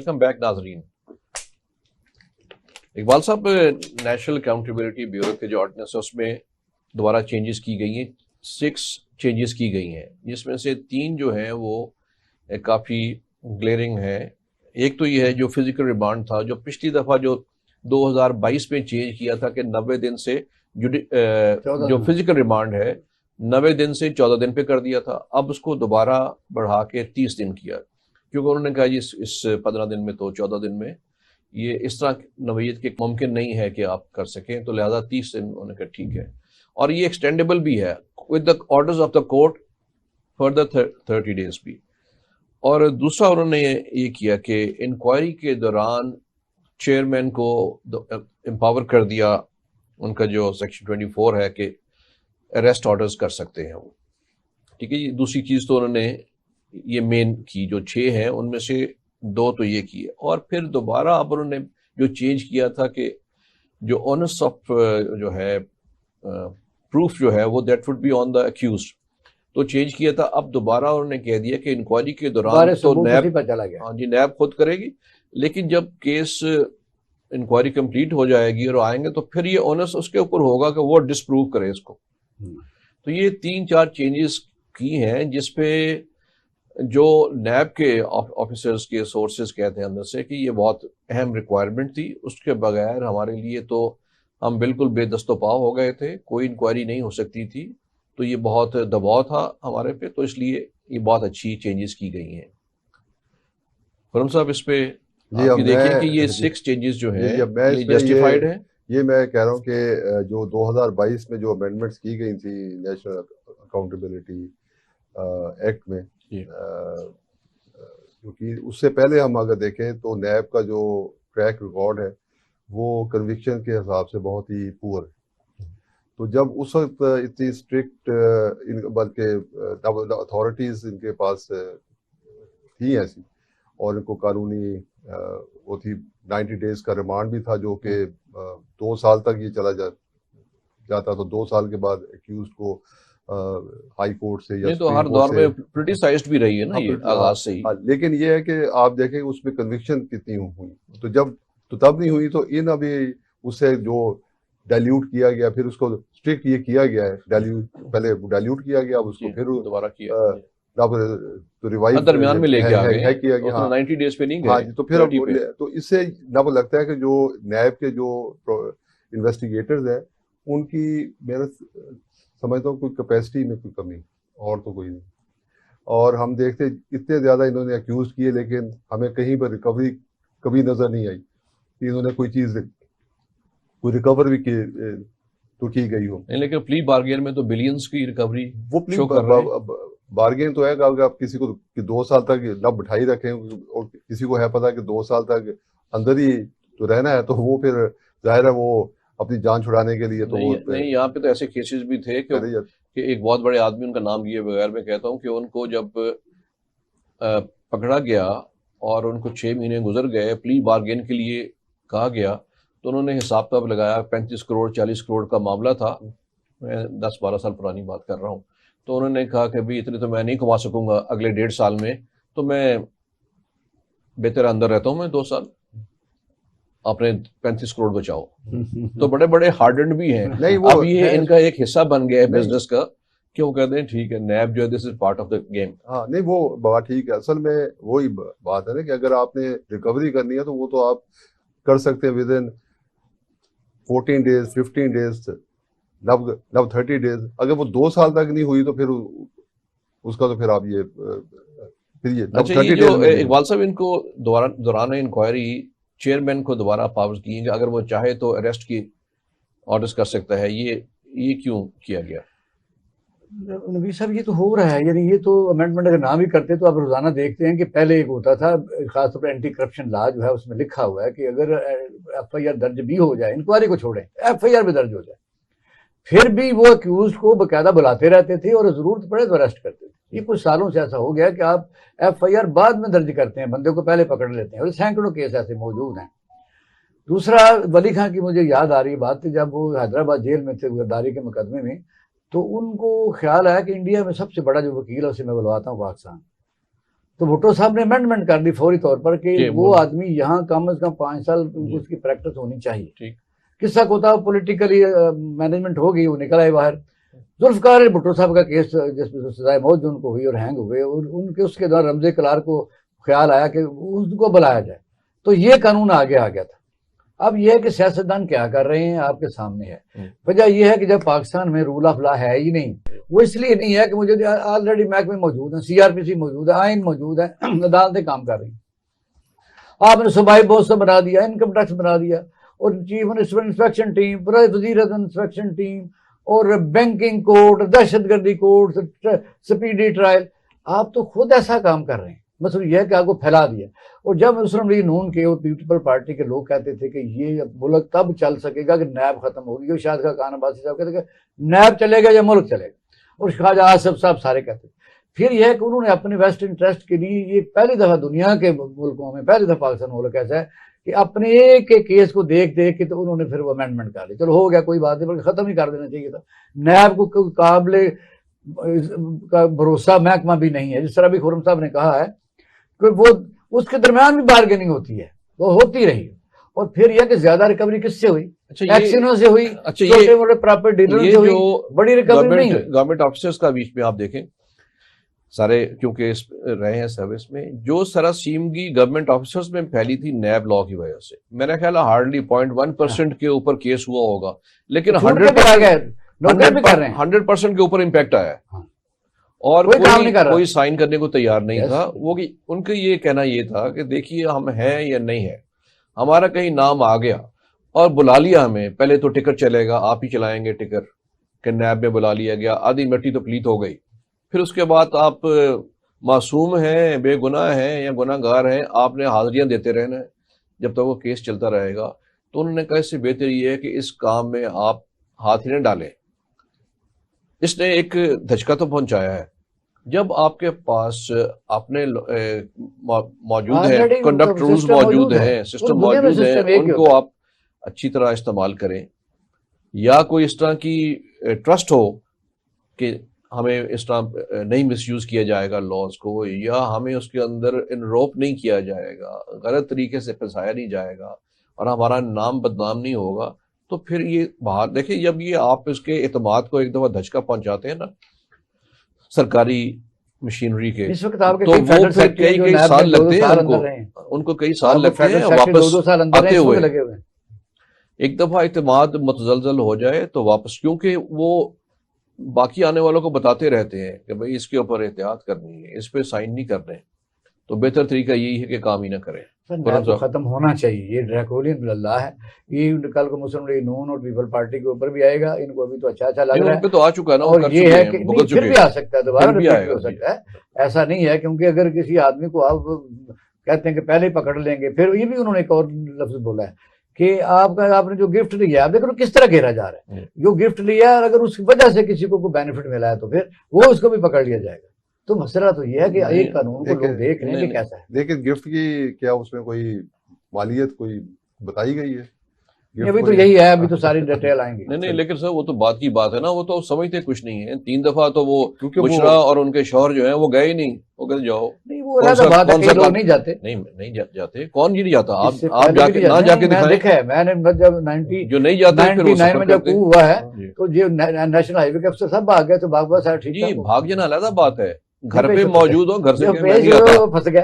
Welcome back ناظرین. اقبال صاحب, national accountability bureau کے جو آرڈیننس ہے اس میں دوبارہ چینجز کی گئی ہیں, 6 چینجز کی گئی ہیں, جس میں سے 3 جو ہیں وہ کافی گلیئرنگ ہیں. ایک تو یہ ہے جو فزیکل ریمانڈ تھا, جو پچھلی دفعہ جو 2022 میں چینج کیا تھا کہ 90 دن سے جو فزیکل ریمانڈ ہے 90 دن سے 14 دن پہ کر دیا تھا. اب اس کو دوبارہ بڑھا کے 30 دن کیا, کیونکہ انہوں نے کہا جی اس 15 دن میں تو 14 دن میں یہ اس طرح نوعیت کے ممکن نہیں ہے کہ آپ کر سکیں, تو لہذا 30 دن انہوں نے کہا ٹھیک ہے. اور یہ ایکسٹینڈیبل بھی ہے with the orders of the court further 30 days بھی. اور دوسرا انہوں نے یہ کیا کہ انکوائری کے دوران چیئرمین کو امپاور کر دیا, ان کا جو سیکشن 24 ہے کہ اریسٹ آرڈرز کر سکتے ہیں وہ. ٹھیک ہے جی. دوسری چیز تو انہوں نے یہ مین کی, جو 6 ہیں ان میں سے 2 تو یہ کی ہے. اور پھر دوبارہ اب انہوں نے جو چینج کیا تھا کہ جو اونس آف جو ہے پروف جو ہے وہ that would be on the accused, تو چینج کیا تھا. اب دوبارہ انہوں نے کہہ دیا کہ انکوائری کے دوران تو نیب, ہاں جی, نیب خود کرے گی, لیکن جب کیس انکوائری کمپلیٹ ہو جائے گی اور آئیں گے تو پھر یہ اونس اس کے اوپر ہوگا کہ وہ ڈسپروو کرے اس کو. تو یہ 3-4 چینجز کی ہیں جس پہ جو نیب کے آفیسرز کے سورسز کہتے ہیں اندر سے کہ یہ بہت اہم ریکوائرمنٹ تھی, اس کے بغیر ہمارے لیے تو ہم بالکل بے دست و پا ہو گئے تھے, کوئی انکوائری نہیں ہو سکتی تھی, تو یہ بہت دباؤ تھا ہمارے پہ, تو اس لیے یہ بہت اچھی چینجز کی گئی ہیں. خرم صاحب اس پہ آپ دیکھیں کہ یہ 6 چینجز جو ہیں یہ جسٹیفائڈ ہیں. یہ میں کہہ رہا ہوں کہ جو 2022 میں جو امینڈمنٹس کی گئی تھی نیشنل اکاؤنٹیبلٹی ایکٹ میں, کیونکہ اس سے پہلے ہم اگر دیکھیں تو نیب کا جو ٹریک ریکارڈ ہے وہ کنوکشن کے حساب سے بہت ہی پور ہے. تو جب اس وقت اتنی اسٹرکٹ بلکہ اتھارٹیز ان کے پاس تھیں ایسی, اور ان کو قانونی وہ تھی 90 days کا ریمانڈ بھی تھا, جو کہ 2 سال تک یہ چلا جاتا, تو 2 سال کے بعد ایکیوزڈ کو ہائی کورٹ سے یا تو ہر دور میں پریٹیسائزڈ بھی رہی ہے نا یہ آغاز سے ہی. لیکن یہ ہے کہ آپ دیکھیں اس میں کنوکشن کتنی ہوئی, تو تب نہیں ہوئی, تو ان ابھی اس سے جو ڈائلیوٹ کیا گیا, پھر اس کو اسٹرکٹ یہ کیا گیا ہے, پہلے ڈائلیوٹ کیا گیا, اب اس کو پھر دوبارہ کیا تو ریوائو درمیان میں لے کے آگئے کیا گیا, 90 days پہ نہیں گئے. ہاں جی. تو پھر تو اس سے نب لگتا ہے کہ جو نیب کے جو انویسٹیگیٹرز ہیں ان کی میں سمجھتا ہوں کوئی کیپیسٹی میں کوئی کمی, اور تو کوئی نہیں. اور ہم دیکھتے اتنے زیادہ انہوں نے اکیوز کیے, لیکن ہمیں کہیں پر ریکوری کبھی نظر نہیں آئی کہ انہوں نے کوئی چیز کوئی ریکور بھی تو کی گئی ہو. لیکن پلی بارگین میں تو بلینز کی ریکوری وہ بارگین تو ہے کہ آپ کسی کو 2 سال تک نہ بٹھائی رکھیں, اور کسی کو ہے پتا کہ 2 سال تک اندر ہی تو رہنا ہے, تو وہ پھر ظاہر ہے وہ اپنی جان چھڑانے کے لیے تو نہیں. یہاں پہ تو ایسے کیسز بھی تھے کہ ایک بہت بڑے آدمی, ان کا نام لیے بغیر میں کہتا ہوں, کہ ان کو جب پکڑا گیا اور ان کو 6 مہینے گزر گئے, پلی بارگین کے لیے کہا گیا, تو انہوں نے حساب کتاب لگایا, 35 کروڑ 40 کروڑ کا معاملہ تھا, میں 10-12 سال پرانی بات کر رہا ہوں. تو انہوں نے کہا کہ ابھی اتنے تو میں نہیں کما سکوں گا اگلے 1.5 سال میں, تو میں بہتر اندر رہتا ہوں, میں 2 سال اپنے 35 کروڑ بچاؤ. تو بڑے بڑے ہارڈنڈ بھی ہیں. اب یہ ان کا ایک حصہ بن گیا ہے بزنس کا, کہ وہ کہتے ہیں ٹھیک ہے نیب جو ہے this is part of the game. ہاں نہیں وہ بات ٹھیک ہے. اصل میں وہی بات ہے نا کہ اگر آپ نے ریکوری کرنی ہے تو وہ تو آپ کر سکتے ہیں with in 14 days 15 days nib 30 days. اگر وہ 2 سال تک نہیں ہوئی تو پھر اس کا تو پھر آپ یہ اچھا, یہ جو اقبال صاحب ان کو دوران انکوائری چیئرمین کو دوبارہ پاورز کی ہیں کہ اگر وہ چاہے تو اریسٹ کی آرڈرز کر سکتا ہے, یہ کیوں کیا گیا؟ نبی صاحب یہ تو ہو رہا ہے, یعنی یہ تو امینڈمنٹ اگر نہ بھی کرتے تو آپ روزانہ دیکھتے ہیں کہ پہلے ایک ہوتا تھا, خاص طور پہ اینٹی کرپشن لا جو ہے اس میں لکھا ہوا ہے کہ اگر ایف آئی آر درج بھی ہو جائے, انکوائری کو چھوڑیں, ایف آئی آر بھی درج ہو جائے, پھر بھی وہ اکیوز کو باقاعدہ بلاتے رہتے تھے اور ضرورت پڑے تو اریسٹ کرتے تھے. یہ کچھ سالوں سے ایسا ہو گیا کہ آپ ایف آئی آر بعد میں درج کرتے ہیں, بندے کو پہلے پکڑ لیتے ہیں, اور سینکڑوں کیس ایسے موجود ہیں. دوسرا, ولی خان کی مجھے یاد آ رہی بات تھی, جب وہ حیدرآباد جیل میں تھے غداری کے مقدمے میں, تو ان کو خیال آیا کہ انڈیا میں سب سے بڑا جو وکیل ہے اسے میں بلواتا ہوں پاکستان. تو بھٹو صاحب نے امینڈمنٹ کر دی فوری طور پر کہ جی، وہ آدمی یہاں کم از کم 5 سال جی، اس کی پریکٹس ہونی چاہیے. ٹھیک. قصہ کو تھا پولیٹیکلی مینجمنٹ ہو گئی, وہ نکل آئے باہر. ذوالفقار بھٹو صاحب کا کیس جس میں سزائے موت جو ان کو ہوئی اور ہینگ ہو گئے, ان کے اس کے دوران رمزے کلار کو خیال آیا کہ اس کو بلایا جائے, تو یہ قانون آگے آ گیا تھا. اب یہ ہے کہ سیاستدان کیا کر رہے ہیں آپ کے سامنے ہے. وجہ یہ ہے کہ جب پاکستان میں رول آف لا ہے ہی نہیں, وہ اس لیے نہیں ہے کہ مجھے آلریڈی محکمے موجود ہیں, سی آر پی سی موجود ہے, آئین موجود ہے, عدالتیں کام کر رہی ہیں. آپ نے صوبائی بوس سے بنا دیا, انکم ٹیکس بنا دیا, اور چیف انسپیکشن ٹیم, وزیر اعظم انسپیکشن ٹیم, اور بینکنگ کورٹ, دہشت گردی کورٹ, سپیڈی ٹرائل. آپ تو خود ایسا کام کر رہے ہیں. مثلا یہ ہے کہ آپ کو پھیلا دیا. اور جب مسلم لیگ نون کے اور پیپل پارٹی کے لوگ کہتے تھے کہ یہ ملک تب چل سکے گا کہ نیب ختم ہوگی, اور شاید خان عباسی صاحب کہتے کہ نیب چلے گا یا ملک چلے گا, اور خواجہ آصف صاحب سارے کہتے. پھر یہ ہے کہ انہوں نے اپنے ویسٹ انٹرسٹ کے لیے, یہ پہلی دفعہ دنیا کے ملکوں میں پہلی دفعہ پاکستان ملک ایسا ہے کہ اپنے ایک ایک کیس کو دیکھ کے تو انہوں نے پھر وہ امینڈمنٹ کر لی. چلو ہو گیا, کوئی بات نہیں, بلکہ ختم ہی کر دینا چاہیے تھا. نیب کو قابل کا بھروسہ محکمہ بھی نہیں ہے. جس طرح بھی خرم صاحب نے کہا ہے کہ وہ اس کے درمیان بھی بارگیننگ ہوتی ہے, وہ ہوتی رہی. اور پھر یہ کہ زیادہ ریکوری کس سے ہوئی؟ ایکسینوں سے ہوئی, چھوٹے موٹے پراپرٹی ڈیلر سے ہوئی, بڑی ریکوری نہیں ہوئی. گورنمنٹ آفیسرز کا بیچ میں آپ دیکھیں سارے کیونکہ رہے ہیں سروس میں, جو سراسیمگی گورنمنٹ آفیسرز میں پھیلی تھی نیب لا کی وجہ سے, میرا خیال ہے ہارڈلی 0.1% کے اوپر کیس ہوا ہوگا, لیکن 100% کے اوپر امپیکٹ آیا ہے. اور کوئی سائن کرنے کو تیار نہیں تھا. وہ ان کا یہ کہنا یہ تھا کہ دیکھیے ہم ہیں یا نہیں ہے, ہمارا کہیں نام آ گیا اور بلا لیا ہمیں, پہلے تو ٹکٹ چلے گا, آپ ہی چلائیں گے ٹکٹ, کہ نیب میں بلا لیا گیا, آدھی مٹی تو پلیت ہو گئی. پھر اس کے بعد آپ معصوم ہیں, بے گناہ ہیں یا گناہ گار ہیں, آپ نے حاضریاں دیتے رہنا ہے جب تک وہ کیس چلتا رہے گا. تو انہوں نے کہا اس سے بہتر یہ ہے کہ اس کام میں آپ ہاتھ ہی نہ ڈالیں. اس نے ایک دھچکا تو پہنچایا ہے. جب آپ کے پاس اپنے موجود ہیں, کنڈکٹ رولز موجود ہیں, سسٹم موجود ہیں, ان کو آپ اچھی طرح استعمال کریں, یا کوئی اس طرح کی ٹرسٹ ہو کہ ہمیں اس طرح نہیں مس یوز کیا جائے گا لاز کو, یا ہمیں اس کے اندر انروپ نہیں کیا جائے گا, غلط طریقے سے پھنسایا نہیں جائے گا, اور ہمارا نام بدنام نہیں ہوگا, تو پھر یہ باہر دیکھیں. جب یہ آپ اس کے اعتماد کو ایک دفعہ دھچکا پہنچاتے ہیں نا سرکاری مشینری کے, تو وہ پھر کئی سال لگتے ہیں ان کو کئی سال لگتے ہیں واپس آتے ہوئے. ایک دفعہ اعتماد متزلزل ہو جائے تو واپس, کیونکہ وہ باقی آنے والوں کو بتاتے رہتے ہیں کہ بھئی اس کے اوپر احتیاط کرنی ہے, اس پہ سائن نہیں کرنے, تو بہتر طریقہ یہی ہے کہ کام ہی نہ کریں. ختم ہونا چاہیے, یہ ڈریکولین اللہ ہے. یہ کل کو مسلم لیگ نون اور پیپل پارٹی کے اوپر بھی آئے گا, ان کو ابھی تو اچھا لگ رہا ہے, ان پہ تو آ چکا ہے نا, اور یہ ہے کہ پھر بھی آ سکتا ہے, دوبارہ بھی ہو سکتا ہے. ایسا نہیں ہے, کیونکہ اگر کسی آدمی کو آپ کہتے ہیں کہ پہلے ہی پکڑ لیں گے, پھر یہ بھی انہوں نے ایک اور لفظ بولا ہے کہ آپ نے جو گفٹ لیا, آپ دیکھو کس طرح گھیرا جا رہا ہے. جو گفٹ لیا اور اگر اس کی وجہ سے کسی کو کوئی بینیفٹ ملا ہے تو پھر وہ اس کو بھی پکڑ لیا جائے گا. تو مسئلہ تو یہ ہے کہ ایک قانون کو لوگ دیکھ رہے ہیں کہ کیسا ہے. لیکن گفٹ کی کیا اس میں کوئی مالیت کوئی بتائی گئی ہے؟ ابھی تو یہی ہے, ابھی تو ساری ڈیٹیل آئیں گی. نہیں, لیکن سر وہ تو بات کی بات ہے نا, وہ تو سمجھتے کچھ نہیں ہے. 3 دفعہ تو وہ بشرا اور ان کے شوہر جو ہیں وہ گئے ہی نہیں, وہ کہتے جاؤ. نہیں, وہ بات ہے کہ لوگ نہیں جاتے. نہیں جاتے, کون نہیں جاتا, آپ جا کے نہ جا کے دکھائیں. میں نے جب 90 جو نہیں جاتے پھر وہ میں جب کو ہوا ہے تو یہ نیشنل ہائی وے کے افسر سب بھاگ گئے, تو بھاگ بس ٹھیک جی, بھاگ جانا علیحدہ بات ہے, گھر پہ موجود ہو, گھر سے پھنس گیا.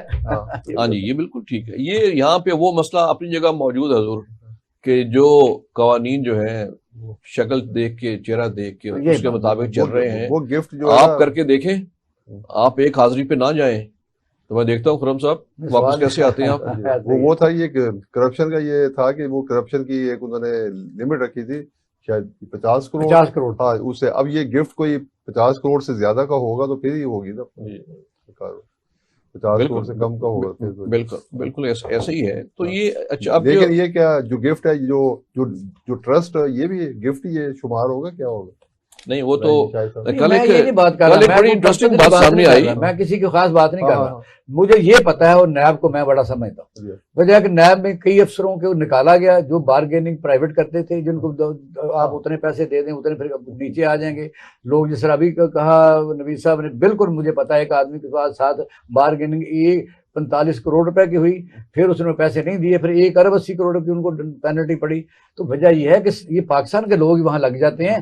ہاں جی, یہ بالکل ٹھیک ہے. یہ یہاں پہ وہ مسئلہ اپنی جگہ موجود ہے حضور, کہ جو قوانین جو ہیں شکل دیکھ کے, چہرہ دیکھ کے اس کے مطابق چل رہے ہیں. وہ گفٹ جو آپ کر کے دیکھیں, آپ ایک حاضری پہ نہ جائیں تو میں دیکھتا ہوں خرم صاحب واپس کیسے آتے ہیں آپ. وہ تھا یہ کرپشن کا, یہ تھا کہ وہ کرپشن کی ایک انہوں نے لمٹ رکھی تھی شاید 50 کروڑ. ہاں, اس سے اب یہ گفٹ کوئی 50 کروڑ سے زیادہ کا ہوگا تو پھر ہی ہوگی نا, 50 کروڑ سے کم کا ہوگا. بالکل ایسا ہی ہے. تو یہ اچھا, لیکن یہ کیا جو گفٹ ہے, جو ٹرسٹ ہے, یہ بھی گفٹ یہ شمار ہوگا, کیا ہوگا؟ نہیں وہ تو شاہد صاحب۔ کل میں یہ نہیں بات کر رہا، کل ایک میں بڑی کوئی انٹرسٹنگ personal بات سامنے نہیں کر آئی. رہا، میں کسی کی خاص بات نہیں کر ہاں، رہا. مجھے یہ پتا ہے اور نیب کو میں بڑا سمجھتا ہوں. جی۔ وجہ ہے کہ نیب میں کئی افسروں کو نکالا گیا جو بارگیننگ پرائیویٹ کرتے تھے، جن کو آپ اتنے پیسے دے دیں اتنے پھر نیچے آ جائیں گے لوگ. جس طرح ابھی کہا نوید صاحب نے، بالکل مجھے پتا ہے ایک آدمی کے پاس ساتھ بارگیننگ 45 کروڑ روپے کی ہوئی، پھر اس نے پیسے نہیں دیے، پھر 1 ارب 80 کروڑ کی ان کو پینلٹی پڑی. تو وجہ یہ ہے کہ یہ پاکستان کے لوگ وہاں لگ جاتے ہیں،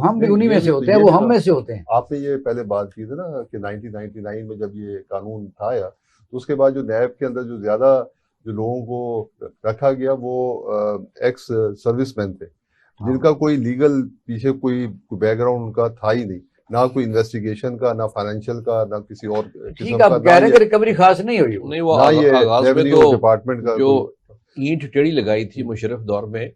ہم بھی انہی میں سے ہوتے ہیں، وہ ہم میں سے ہوتے ہیں. آپ نے یہ پہلے بات کی تھی نا کہ 1999 میں جب یہ قانون تھا آیا تو اس کے بعد جو نیب کے اندر جو زیادہ جو لوگوں کو رکھا گیا وہ ایکس سروس مین تھے، جن کا کوئی لیگل پیچھے کوئی بیک گراؤنڈ ان کا تھا ہی نہیں، نہ کوئی انویسٹیگیشن کا، نہ فائنینشیل کا، نہ کسی اور قسم ٹھیک کا. آپ کہہ رہے ہیں کہ ریکوری خاص نہیں ہوئی. نہیں وہ نہ یہ آغاز میں ریونیو تو ڈپارٹمنٹ کا جو اینٹ ٹیڑھی لگائی تھی مشرف دور میں،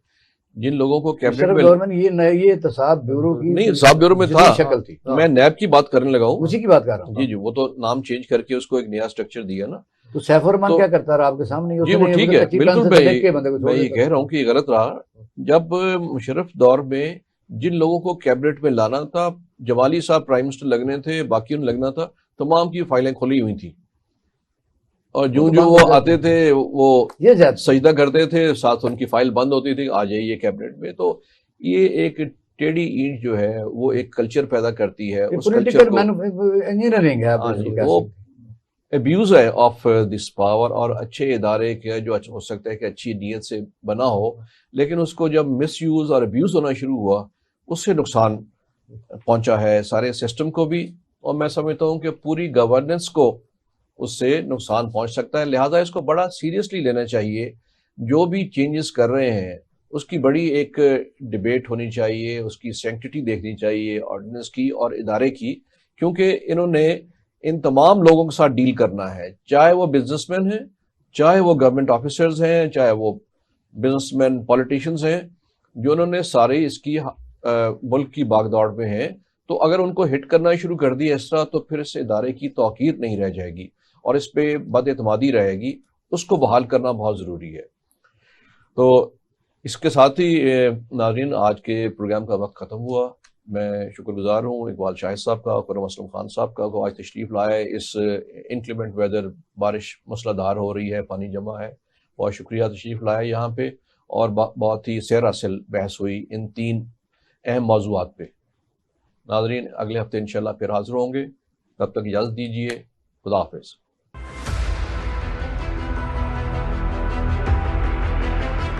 جن لوگوں کو کیبنٹ صرف میں گورنمنٹ یہ احتساب بیورو کی نہیں، احتساب بیورو میں تھا، شکل تھی. میں نیب کی بات کرنے لگا ہوں. اسی کی بات کر رہا ہوں. جی وہ تو نام چینج کر کے اس کو ایک نیا اسٹرکچر دیا نا. تو سیف الرحمان تو کیا کرتا رہا آپ کے سامنے؟ جی وہ ٹھیک ہے، بالکل میں یہ کہہ رہا ہوں کہ یہ غلط رہا. جب مشرف دور میں جن لوگوں کو کیبنٹ میں لانا تھا، جمالی صاحب پرائم منسٹر لگنے تھے، باقیوں نے لگنا تھا، تمام کی فائلیں کھلی ہوئی تھیں، اور جو وہ آتے تھے وہ سجدہ کرتے تھے، ساتھ ان کی فائل بند ہوتی تھی، آ جائیے کیبنٹ میں. تو یہ ایک ٹیڑھی اینٹ جو ہے وہ ایک کلچر پیدا کرتی ہے. اس کلچر کو انجینئرنگ ہے، وہ ابیوز ہے آف دس پاور. اور اچھے ادارے کے جو ہو سکتا ہے کہ اچھی نیت سے بنا ہو، لیکن اس کو جب مس یوز اور ابیوز ہونا شروع ہوا، اس سے نقصان پہنچا ہے سارے سسٹم کو بھی، اور میں سمجھتا ہوں کہ پوری گورننس کو اس سے نقصان پہنچ سکتا ہے. لہٰذا اس کو بڑا سیریسلی لینا چاہیے. جو بھی چینجز کر رہے ہیں اس کی بڑی ایک ڈبیٹ ہونی چاہیے، اس کی سینکٹیٹی دیکھنی چاہیے آرڈیننس کی اور ادارے کی، کیونکہ انہوں نے ان تمام لوگوں کے ساتھ ڈیل کرنا ہے، چاہے وہ بزنس مین ہیں، چاہے وہ گورنمنٹ آفیسرز ہیں، چاہے وہ بزنس مین پولیٹیشینز ہیں، جو انہوں نے سارے اس کی ملک کی باغ دوڑ میں ہیں. تو اگر ان کو ہٹ کرنا شروع کر دیا اس طرح، تو پھر اس ادارے کی توقیر نہیں رہ جائے گی اور اس پہ بد اعتمادی رہے گی. اس کو بحال کرنا بہت ضروری ہے. تو اس کے ساتھ ہی ناظرین آج کے پروگرام کا وقت ختم ہوا. میں شکر گزار ہوں اقبال شاہد صاحب کا، خرم اسلم خان صاحب کا، کو آج تشریف لائے. اس انکلیمنٹ ویدر، بارش مسلہ دھار ہو رہی ہے، پانی جمع ہے، بہت شکریہ تشریف لائے یہاں پہ، اور بہت ہی سیر حاصل بحث ہوئی ان 3 اہم موضوعات پہ. ناظرین اگلے ہفتے انشاءاللہ پھر حاضر ہوں گے، تب تک اجازت دیجیے. خدا حافظ.